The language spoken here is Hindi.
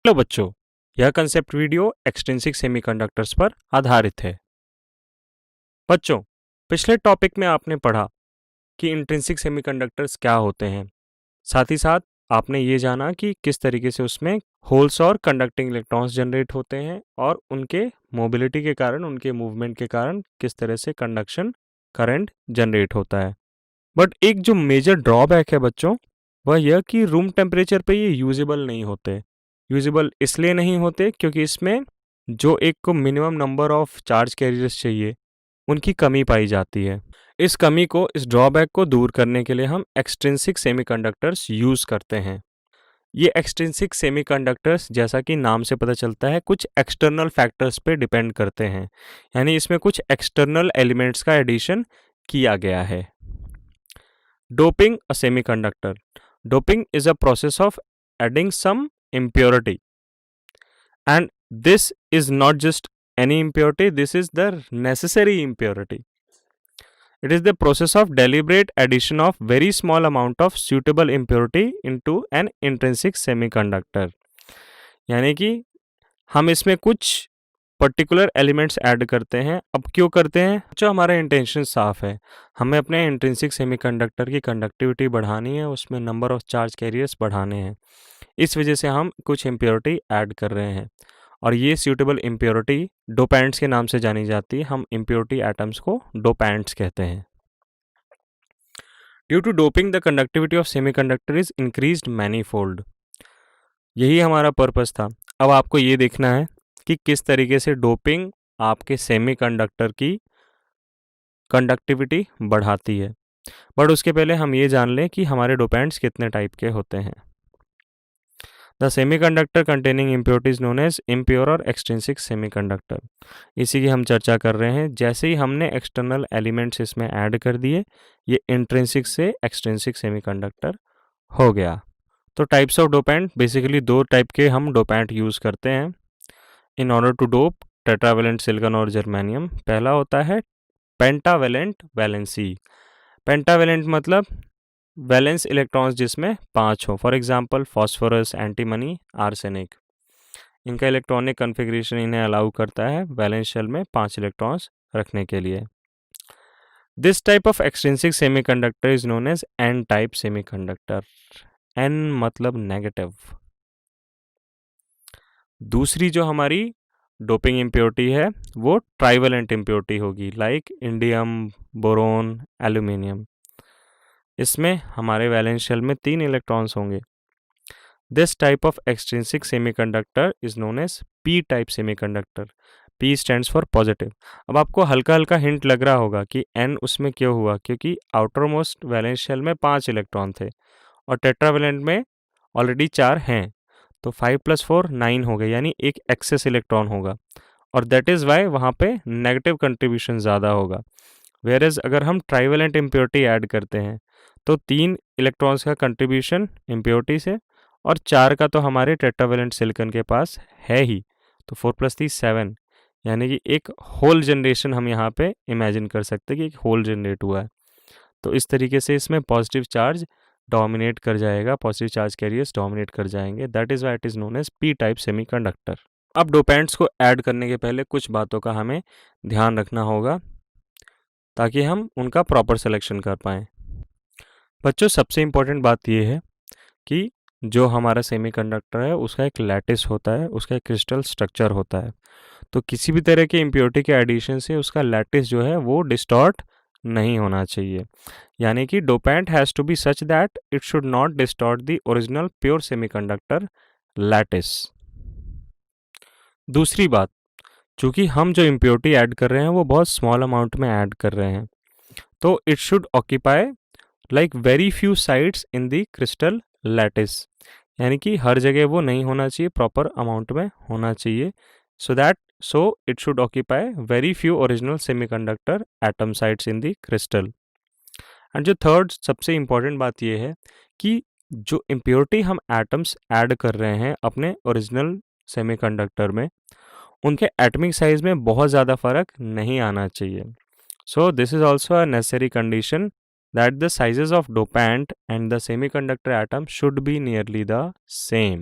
हेलो बच्चों, यह कंसेप्ट वीडियो एक्सट्रिंसिक सेमीकंडक्टर्स पर आधारित है। बच्चों, पिछले टॉपिक में आपने पढ़ा कि इंट्रिंसिक सेमीकंडक्टर्स क्या होते हैं। साथ ही साथ आपने ये जाना कि किस तरीके से उसमें होल्स और कंडक्टिंग इलेक्ट्रॉन्स जनरेट होते हैं और उनके मोबिलिटी के कारण, उनके मूवमेंट के कारण किस तरह से कंडक्शन करंट जनरेट होता है। बट एक जो मेजर ड्रॉबैक है बच्चों, वह यह कि रूम टेम्परेचर पे ये यूजेबल नहीं होते। यूजेबल इसलिए नहीं होते क्योंकि इसमें जो एक को minimum number of charge carriers चाहिए, उनकी कमी पाई जाती है। इस ड्रॉबैक को दूर करने के लिए हम एक्सट्रिंसिक सेमीकंडक्टर्स यूज़ करते हैं। ये एक्सट्रिंसिक सेमीकंडक्टर्स, जैसा कि नाम से पता चलता है, कुछ एक्सटर्नल फैक्टर्स पे डिपेंड करते हैं, यानी इसमें कुछ एक्सटर्नल एलिमेंट्स का एडिशन किया गया है। Doping a semiconductor. Doping is a process of adding some impurity. And this is not just any impurity, this is the necessary impurity. It is the process of deliberate addition of very small amount of suitable impurity into an intrinsic semiconductor. यानी कि हम इसमें कुछ पर्टिकुलर एलिमेंट्स ऐड करते हैं। अब क्यों करते हैं? जो हमारा इंटेंशन साफ है, हमें अपने इंट्रिंसिक सेमीकंडक्टर की कंडक्टिविटी बढ़ानी है, उसमें नंबर ऑफ चार्ज कैरियर्स बढ़ाने हैं। इस वजह से हम कुछ इम्प्योरिटी ऐड कर रहे हैं और ये सूटेबल इम्प्योरिटी डोपेंट्स के नाम से जानी जाती है। हम इम्प्योरिटी एटम्स को डोपेंट्स कहते हैं। Due to doping the conductivity of semiconductor is increased manifold. यही हमारा पर्पस था। अब आपको ये देखना है कि किस तरीके से डोपिंग आपके सेमीकंडक्टर की कंडक्टिविटी बढ़ाती है। बट उसके पहले हम ये जान लें कि हमारे डोपेंट्स कितने टाइप के होते हैं। The semiconductor containing impurities known as impure और एक्सट्रिंसिक सेमीकंडक्टर, इसी की हम चर्चा कर रहे हैं। जैसे ही हमने एक्सटर्नल एलिमेंट्स इसमें ऐड कर दिए, ये इंट्रिंसिक से एक्सट्रिंसिक सेमीकंडक्टर हो गया। तो टाइप्स ऑफ डोपेंट, बेसिकली दो टाइप के हम डोपेंट यूज़ करते हैं in order to dope tetravalent silicon और जर्मेनियम। पहला होता है पेंटावेलेंट वैलेंसी। पेंटावेलेंट मतलब वैलेंस इलेक्ट्रॉन्स जिसमें 5 हो। For example phosphorus, antimony, arsenic. इनका इलेक्ट्रॉनिक कन्फिग्रेशन इन्हें अलाउ करता है वैलेंस शेल में 5 इलेक्ट्रॉन्स रखने के लिए। This type of extrinsic semiconductor is known as N type semiconductor. N मतलब नेगेटिव। दूसरी जो हमारी डोपिंग इम्प्योरिटी है वो ट्राइवेलेंट इम्प्योरिटी होगी, लाइक इंडियम, बोरोन, एल्यूमिनियम। इसमें हमारे वैलेंस शेल में 3 इलेक्ट्रॉन्स होंगे। This type of extrinsic semiconductor is known as P type semiconductor. P stands for positive. अब आपको हल्का हल्का हिंट लग रहा होगा कि एन उसमें क्यों हुआ, क्योंकि आउटर मोस्ट वैलेंस शेल में 5 इलेक्ट्रॉन थे और टेट्रावेलेंट में ऑलरेडी 4 हैं, तो 5 + 4 9 हो गए, यानी एक एक्सेस इलेक्ट्रॉन होगा और दैट इज़ वाई वहाँ पे नेगेटिव कंट्रीब्यूशन ज़्यादा होगा। वेयरएज अगर हम ट्राइवेलेंट इम्प्योरिटी ऐड करते हैं तो 3 इलेक्ट्रॉन्स का कंट्रीब्यूशन इम्प्योरिटी से और 4 का तो हमारे टेट्रावेलेंट सिलिकॉन के पास है ही, तो 4 + 3 7, यानी कि एक होल जनरेशन हम यहाँ पे इमेजिन कर सकते हैं कि एक होल जनरेट हुआ है। तो इस तरीके से इसमें पॉजिटिव चार्ज डोमिनेट कर जाएगा, पॉजिटिव चार्ज कैरियर्स डोमिनेट कर जाएंगे। That is why it is known as P type semiconductor. अब डोपेंट्स को ऐड करने के पहले कुछ बातों का हमें ध्यान रखना होगा ताकि हम उनका प्रॉपर सिलेक्शन कर पाएँ। बच्चों, सबसे इम्पोर्टेंट बात यह है कि जो हमारा सेमीकंडक्टर है उसका एक लैटिस होता है, उसका एक क्रिस्टल स्ट्रक्चर होता है। तो किसी भी तरह के इम्प्योरिटी के एडिशन से उसका लैटिस जो है वो डिस्टॉर्ट नहीं होना चाहिए, यानी कि dopant has to be such that it should not distort the original pure semiconductor lattice. दूसरी बात, चूँकि हम जो इम्प्योरिटी ऐड कर रहे हैं वो बहुत स्मॉल अमाउंट में ऐड कर रहे हैं, तो it should occupy like very few sides in the crystal lattice, यानी कि हर जगह वो नहीं होना चाहिए, प्रॉपर अमाउंट में होना चाहिए, so it should occupy very few original semiconductor atom sites in the crystal. And जो थर्ड सबसे इम्पॉर्टेंट बात यह है कि जो इम्प्योरिटी हम एटम्स ऐड कर रहे हैं अपने ओरिजिनल सेमीकंडक्टर में, उनके एटमिक साइज में बहुत ज़्यादा फर्क नहीं आना चाहिए। So this is also a necessary condition that the sizes of dopant and the semiconductor atom should be nearly the same.